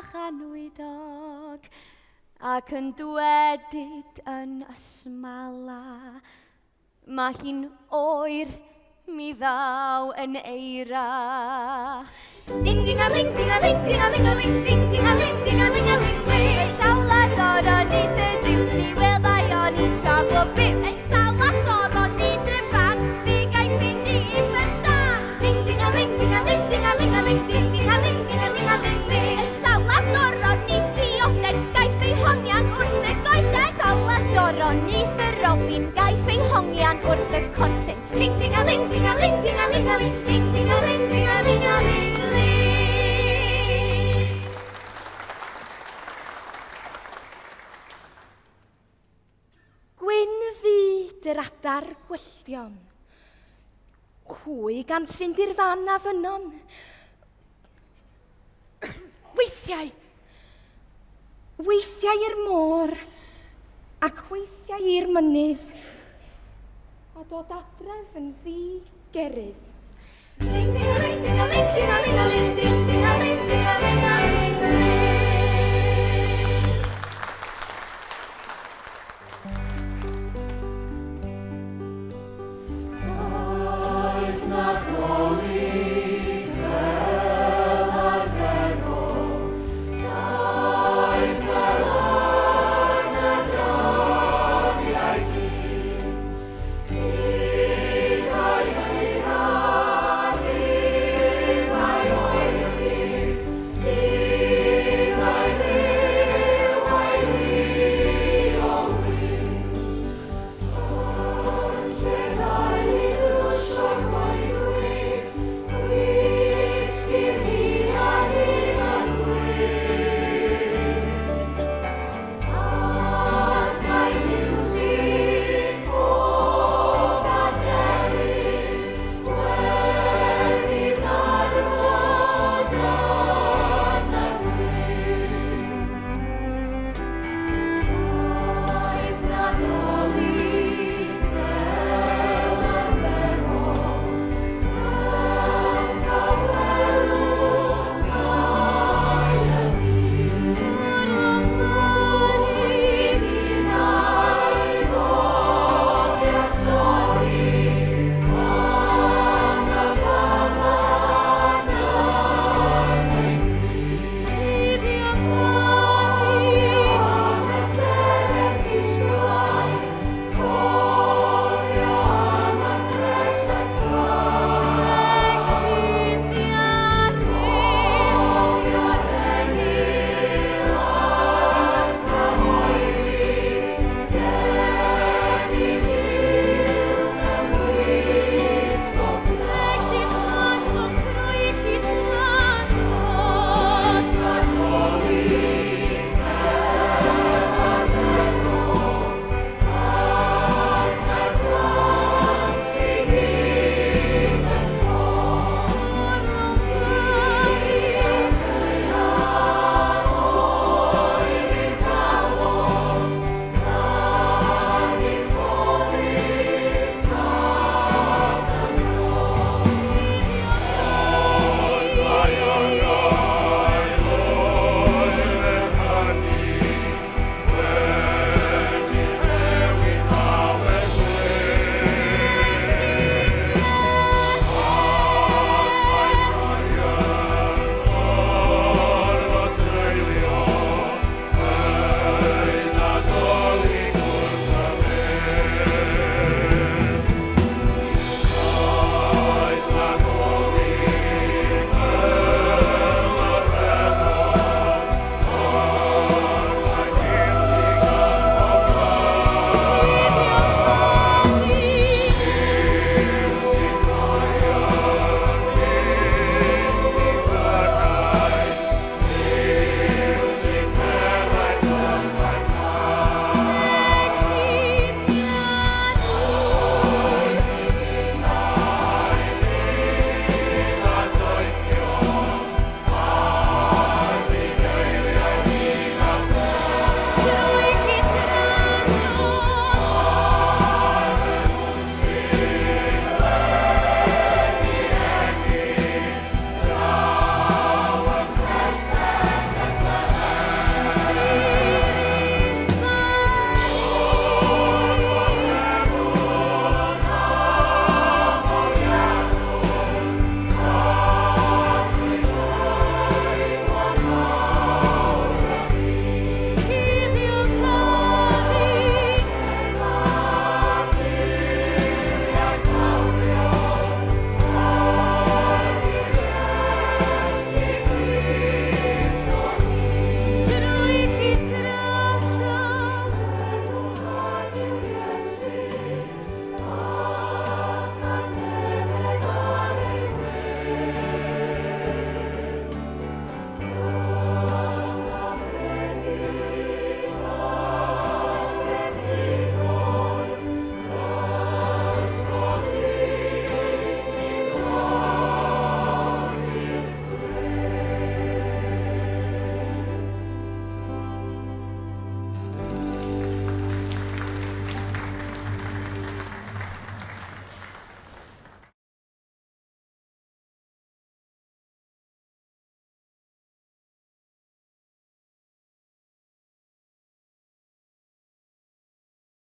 bach anwydog ac yn dwedyd yn ysmala. Mae hi'n oer, mi ddaw yn eira. Ding ding a ling ding a ling ding a ling a ling ding ding a ling ding a ling a ling ling. Mae sawl a dod o nid y rhyw ni weddau o'n i'n siag o byw. Mae sawl a dod o nid y fan fi gael fynd i ffyrda. Ding ding a ling ding a ling ding a ling a ling ding ding a ling ding a ling a ling ling. Mae sawl a dod o nid prioden gaeth ei hongian wrth y goeden. Sawl a dod o nid y robin gaeth ei hongian wrth y cortyn. Ding ding a ling ding a ling ding a ling a ling ding ding a ling ding a ling a ling. Gwyn fyd yr adar gwyllion. Hwy gant fynd i'r fan a fynon. Weithiau i'r môr ac weithiau i'r mynydd. A dod adref yn ddi-gerydd. Ding ding a ling ding a ling ding a ling a ling ding ding a